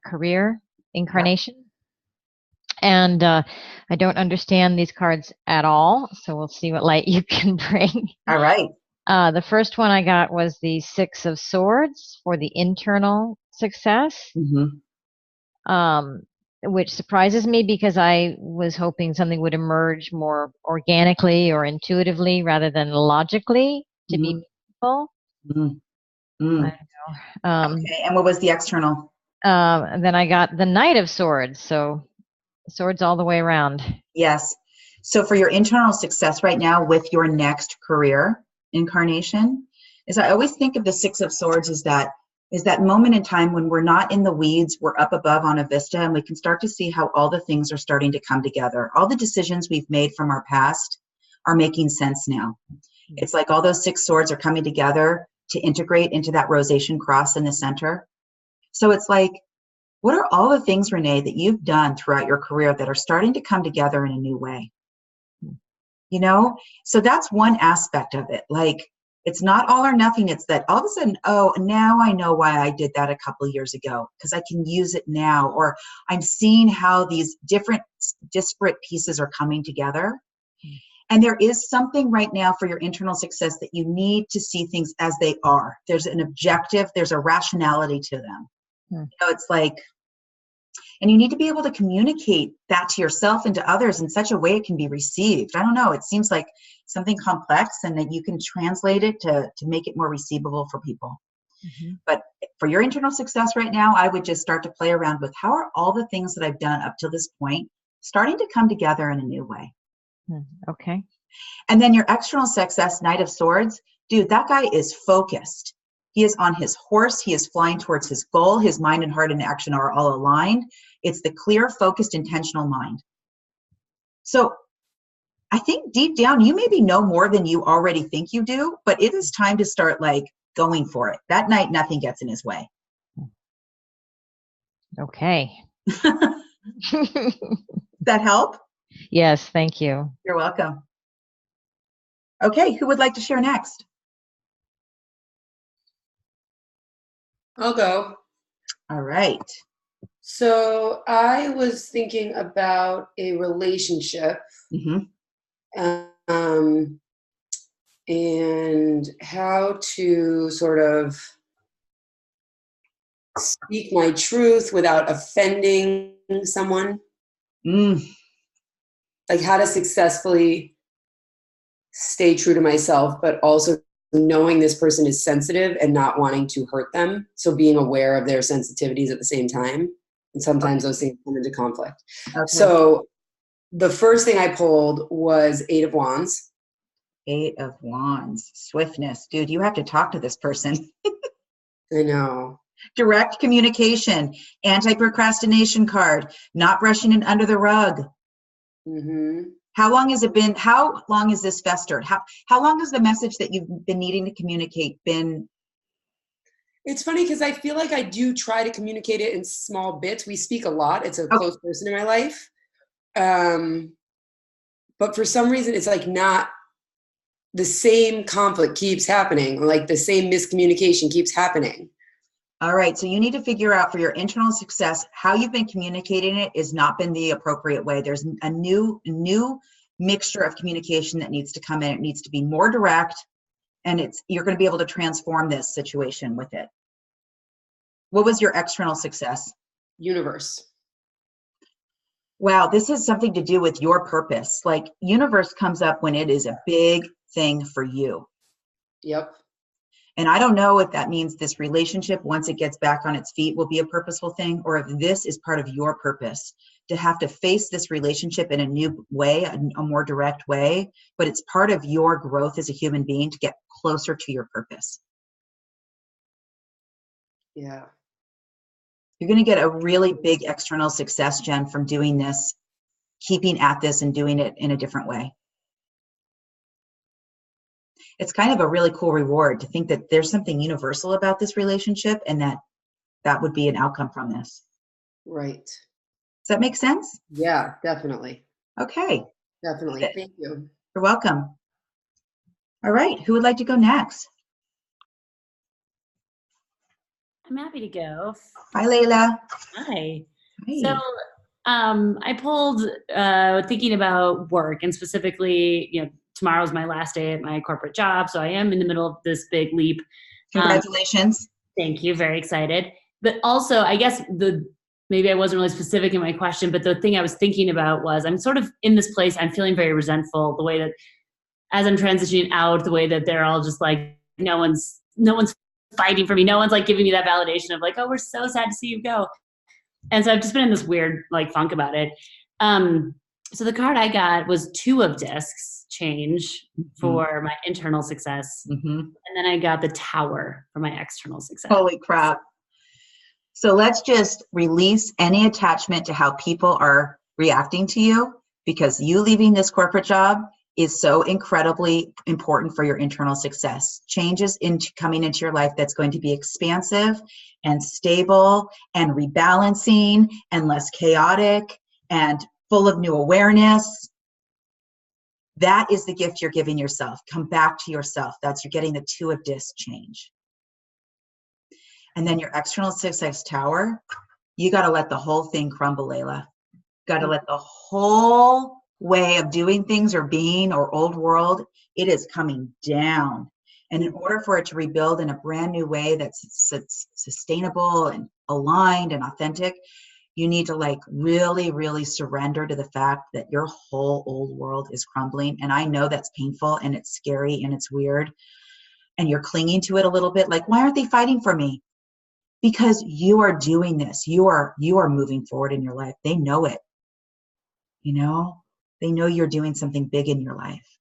career incarnation. And I don't understand these cards at all. So we'll see what light you can bring. All right. The first one I got was the Six of Swords for the internal success. Mm-hmm. Which surprises me because I was hoping something would emerge more organically or intuitively rather than logically to be meaningful. Mm-hmm. I don't know. Okay, and what was the external? And then I got the Knight of Swords, so swords all the way around. Yes. So for your internal success right now with your next career incarnation, is I always think of the Six of Swords is that moment in time when we're not in the weeds, we're up above on a vista, and we can start to see how all the things are starting to come together. All the decisions we've made from our past are making sense now. It's like all those six swords are coming together to integrate into that rosation cross in the center. So it's like, what are all the things, Renee, that you've done throughout your career that are starting to come together in a new way? You know, so that's one aspect of it. Like, it's not all or nothing. It's that all of a sudden, oh, now I know why I did that a couple of years ago because I can use it now. Or I'm seeing how these different disparate pieces are coming together. And there is something right now for your internal success that you need to see things as they are. There's an objective, there's a rationality to them. You know, it's like, and you need to be able to communicate that to yourself and to others in such a way it can be received. I don't know, it seems like something complex and that you can translate it to make it more receivable for people. But for your internal success right now, I would just start to play around with how are all the things that I've done up to this point starting to come together in a new way. Okay. And then your external success, Knight of Swords, dude, that guy is focused. He is on his horse. He is flying towards his goal. His mind and heart and action are all aligned. It's the clear, focused, intentional mind. So I think deep down, you maybe know more than you already think you do, but it is time to start like going for it. That night, nothing gets in his way. Okay. Does that help? Yes, thank you. You're welcome. Okay, who would like to share next? I'll go. All right. So I was thinking about a relationship and how to sort of speak my truth without offending someone. Like how to successfully stay true to myself, but also knowing this person is sensitive and not wanting to hurt them. So being aware of their sensitivities at the same time. And sometimes those things come into conflict. Okay. So the first thing I pulled was Eight of Wands. Eight of Wands, swiftness. Dude, you have to talk to this person. I know. Direct communication, anti-procrastination card, not brushing it under the rug. How long has it been? How long has this festered? How long has the message that you've been needing to communicate been? It's funny because I feel like I do try to communicate it in small bits. We speak a lot. It's a close person in my life. But for some reason, it's like not the same conflict keeps happening. Like the same miscommunication keeps happening. All right, so you need to figure out for your internal success, how you've been communicating it has not been the appropriate way. There's a new mixture of communication that needs to come in. It needs to be more direct, and you're going to be able to transform this situation with it. What was your external success? Universe. Wow, this has something to do with your purpose. Like universe comes up when it is a big thing for you. Yep. And I don't know if that means this relationship, once it gets back on its feet, will be a purposeful thing, or if this is part of your purpose to have to face this relationship in a new way, a more direct way, but it's part of your growth as a human being to get closer to your purpose. Yeah. You're going to get a really big external success, Jen, from doing this, keeping at this and doing it in a different way. It's kind of a really cool reward to think that there's something universal about this relationship and that would be an outcome from this. Right. Does that make sense? Yeah, definitely. Okay. Definitely. Thank you. You're welcome. All right. Who would like to go next? I'm happy to go. Hi, Layla. Hi. Hi. So I pulled thinking about work, and specifically, tomorrow's my last day at my corporate job. So I am in the middle of this big leap. Congratulations. Thank you. Very excited. But also, I guess maybe I wasn't really specific in my question, but the thing I was thinking about was I'm sort of in this place. I'm feeling very resentful the way that as I'm transitioning out, the way that they're all just like, no one's fighting for me. No one's like giving me that validation of like, oh, we're so sad to see you go. And so I've just been in this weird like funk about it. So the card I got was 2 of discs change for my internal success. And then I got the Tower for my external success. Holy crap. So let's just release any attachment to how people are reacting to you, because you leaving this corporate job is so incredibly important for your internal success. Changes coming into your life that's going to be expansive and stable and rebalancing and less chaotic and full of new awareness. That is the gift you're giving yourself. Come back to yourself. You're getting the 2 of discs change. And then your external success tower, you got to let the whole thing crumble, Layla. Got to let the whole way of doing things or being or old world, it is coming down. And in order for it to rebuild in a brand new way that's sustainable and aligned and authentic, you need to like really, really surrender to the fact that your whole old world is crumbling. And I know that's painful and it's scary and it's weird. And you're clinging to it a little bit. Like, why aren't they fighting for me? Because you are doing this. You are moving forward in your life. They know it. They know you're doing something big in your life.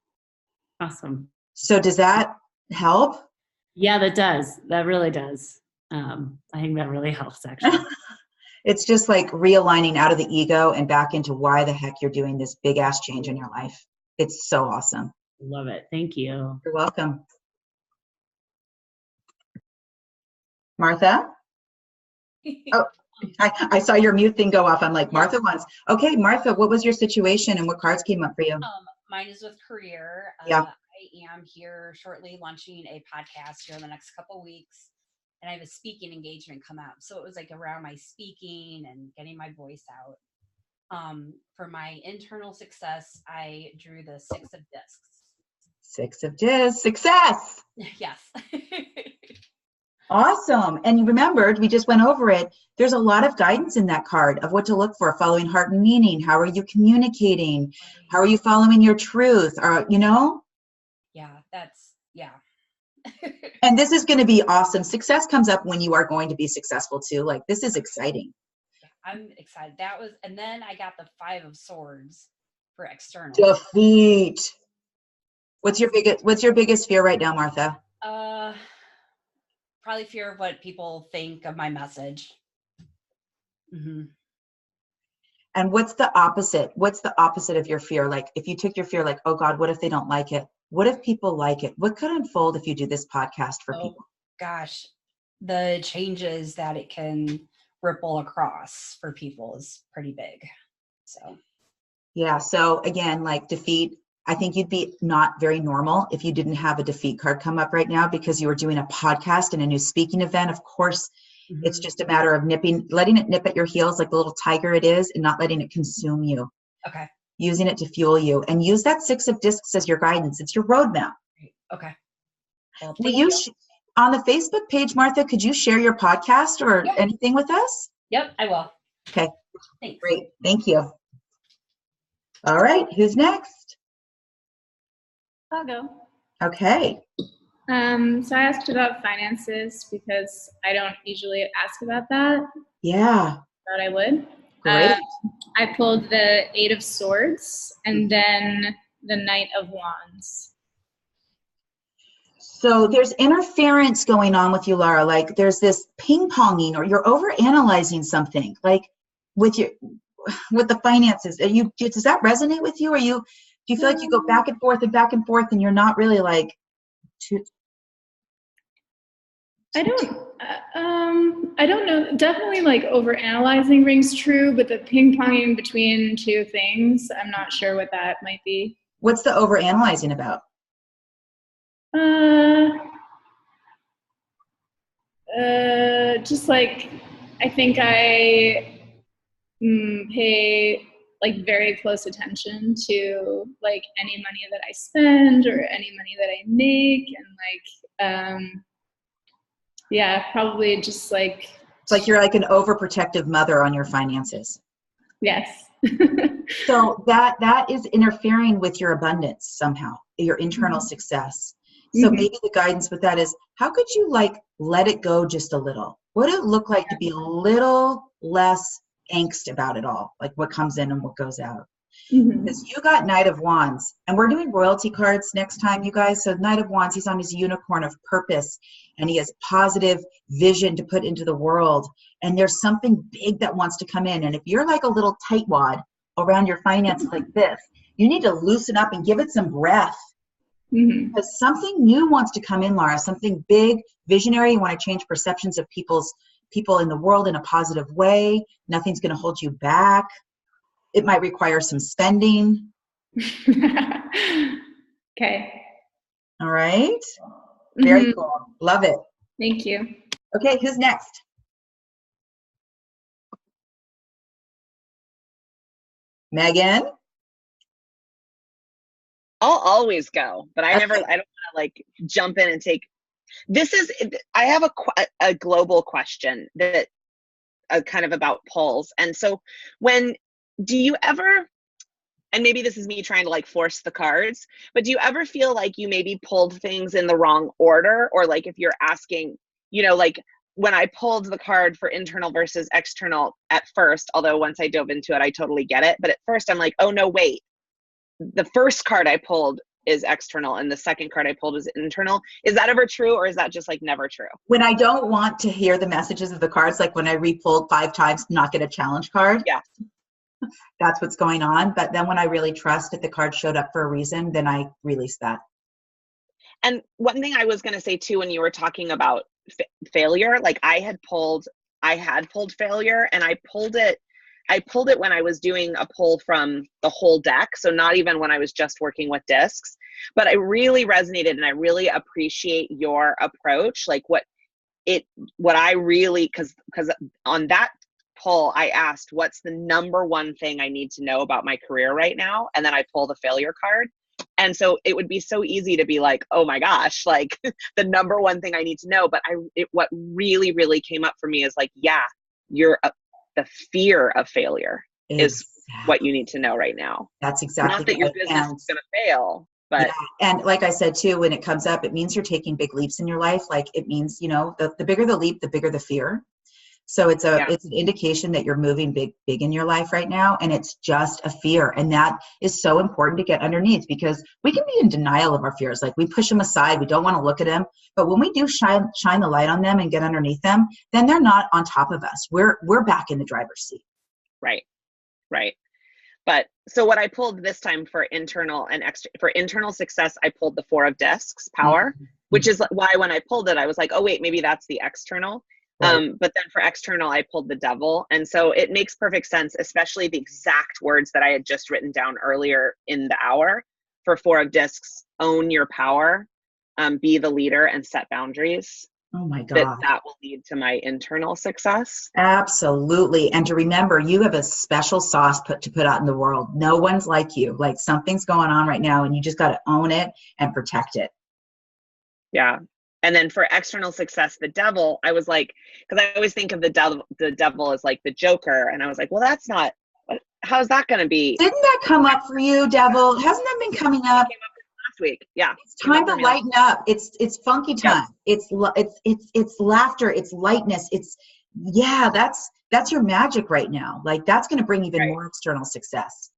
Awesome. So does that help? Yeah, that does. That really does. I think that really helps, actually. It's just like realigning out of the ego and back into why the heck you're doing this big ass change in your life. It's so awesome. Love it. Thank you. You're welcome. Martha? Oh, I saw your mute thing go off. I'm like, Martha wants. Okay, Martha, what was your situation and what cards came up for you? Mine is with career. Yeah. I am here shortly launching a podcast here in the next couple weeks, and I have a speaking engagement come out. So it was like around my speaking and getting my voice out. For my internal success, I drew the 6 of discs. 6 of discs. Success. Yes. Awesome. And you remembered, we just went over it. There's a lot of guidance in that card of what to look for, following heart and meaning. How are you communicating? How are you following your truth? Yeah. And this is going to be awesome. Success comes up when you are going to be successful too. Like, this is exciting. I'm excited. And then I got the 5 of Swords for external. Defeat. What's your biggest fear right now, Martha? Probably fear of what people think of my message. And what's the opposite? What's the opposite of your fear? Like, if you took your fear, like, oh God, what if they don't like it? What if people like it? What could unfold if you do this podcast for people? Gosh, the changes that it can ripple across for people is pretty big. So, yeah. So again, like defeat, I think you'd be not very normal if you didn't have a defeat card come up right now, because you were doing a podcast and a new speaking event. Of course, It's just a matter of letting it nip at your heels like the little tiger it is, and not letting it consume you. Okay. Using it to fuel you, and use that 6 of discs as your guidance. It's your roadmap. Okay. Well, Will thank you, you. On the Facebook page, Martha, could you share your podcast or anything with us? Yep, I will. Okay. Thanks. Great. Thank you. All right. Who's next? I'll go. Okay. So I asked about finances because I don't usually ask about that. Yeah. Thought I would. Great. I pulled the 8 of Swords and then the Knight of Wands. So there's interference going on with you, Laura. Like there's this ping-ponging, or you're over-analyzing something, like with the finances. Does that resonate with you? Do you feel like you go back and forth and you're not really like I don't know. Definitely like over analyzing rings true, but the ping ponging between two things, I'm not sure what that might be. What's the over analyzing about? Just like I think I pay like very close attention to like any money that I spend or any money that I make, and like yeah, probably just like It's like you're like an overprotective mother on your finances. yes. So that is interfering with your abundance somehow, your internal success. So maybe the guidance with that is, how could you like let it go just a little? What would it look like to be a little less angst about it all, like what comes in and what goes out? Because you got Knight of Wands, and we're doing royalty cards next time, you guys. So Knight of Wands, he's on his unicorn of purpose, and he has positive vision to put into the world. And there's something big that wants to come in. And if you're like a little tightwad around your finances like this, you need to loosen up and give it some breath. Because something new wants to come in, Laura, something big, visionary. You want to change perceptions of people in the world in a positive way. Nothing's going to hold you back. It might require some spending. Okay. All right. Very cool. Love it. Thank you. Okay, who's next? Megan? I'll always go, but I don't want to like jump in and take, I have a global question that kind of about polls. And so do you ever, and maybe this is me trying to like force the cards, but do you ever feel like you maybe pulled things in the wrong order? Or like if you're asking, like when I pulled the card for internal versus external at first, although once I dove into it, I totally get it. But at first I'm like, oh no, wait. The first card I pulled is external and the second card I pulled is internal. Is that ever true, or is that just like never true? When I don't want to hear the messages of the cards, like when I re-pulled 5 times to not get a challenge card. Yeah. That's what's going on. But then when I really trust that the card showed up for a reason, then I release that. And one thing I was going to say too, when you were talking about failure, like I had pulled failure, and I pulled it when I was doing a pull from the whole deck. So not even when I was just working with discs, but I really resonated, and I really appreciate your approach. Like what I really, cause on that pull, I asked, what's the number one thing I need to know about my career right now? And then I pull the failure card. And so it would be so easy to be like, oh my gosh, like the number one thing I need to know. But what really, really came up for me is like, yeah, the fear of failure is what you need to know right now. That's exactly. Not that your business is going to fail, but. Yeah. And like I said too, when it comes up, it means you're taking big leaps in your life. Like it means, the bigger the leap, the bigger the fear. So it's an indication that you're moving big in your life right now, and it's just a fear. And that is so important to get underneath, because we can be in denial of our fears. Like we push them aside. We don't want to look at them. But when we do shine the light on them and get underneath them, then they're not on top of us. We're back in the driver's seat. Right. But so what I pulled this time for internal success, I pulled the 4 of discs, power, which is why when I pulled it, I was like, oh wait, maybe that's the external. Right. But then for external, I pulled the devil. And so it makes perfect sense, especially the exact words that I had just written down earlier in the hour for 4 of discs: own your power, be the leader, and set boundaries. Oh my God. that will lead to my internal success. Absolutely. And to remember, you have a special sauce to put out in the world. No one's like you. Like something's going on right now and you just got to own it and protect it. Yeah. And then for external success, the devil, I was like, because I always think of the devil as like the Joker. And I was like, well, that's not, how's that going to be? Didn't that come up for you, devil? Hasn't that been coming up? Last week. Yeah. It's time to lighten up. It's funky time. Yeah. It's laughter. It's lightness. That's your magic right now. Like that's going to bring even more external success.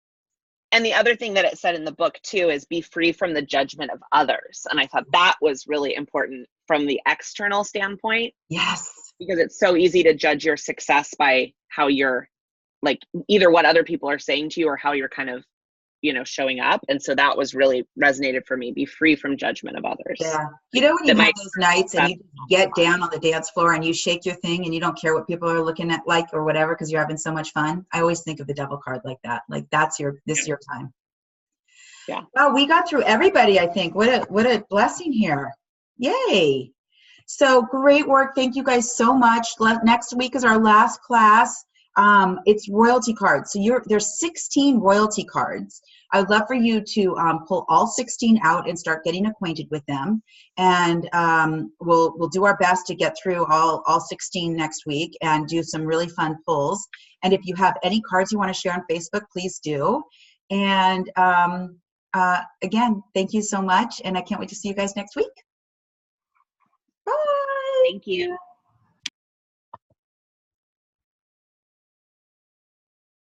And the other thing that it said in the book too is be free from the judgment of others. And I thought that was really important from the external standpoint. Yes. Because it's so easy to judge your success by how you're like either what other people are saying to you or how you're kind of, showing up. And so that was really resonated for me. Be free from judgment of others. Yeah. You know, when you have those nights and you get down on the dance floor and you shake your thing and you don't care what people are looking at like or whatever because you're having so much fun. I always think of the devil card like that. Like this is your time. Yeah. Well, we got through everybody, I think. What a blessing here. Yay. So great work. Thank you guys so much. Next week is our last class. It's royalty cards. So there's 16 royalty cards. I would love for you to pull all 16 out and start getting acquainted with them. And we'll do our best to get through all 16 next week and do some really fun pulls. And if you have any cards you want to share on Facebook, please do. And again, thank you so much. And I can't wait to see you guys next week. Bye. Thank you.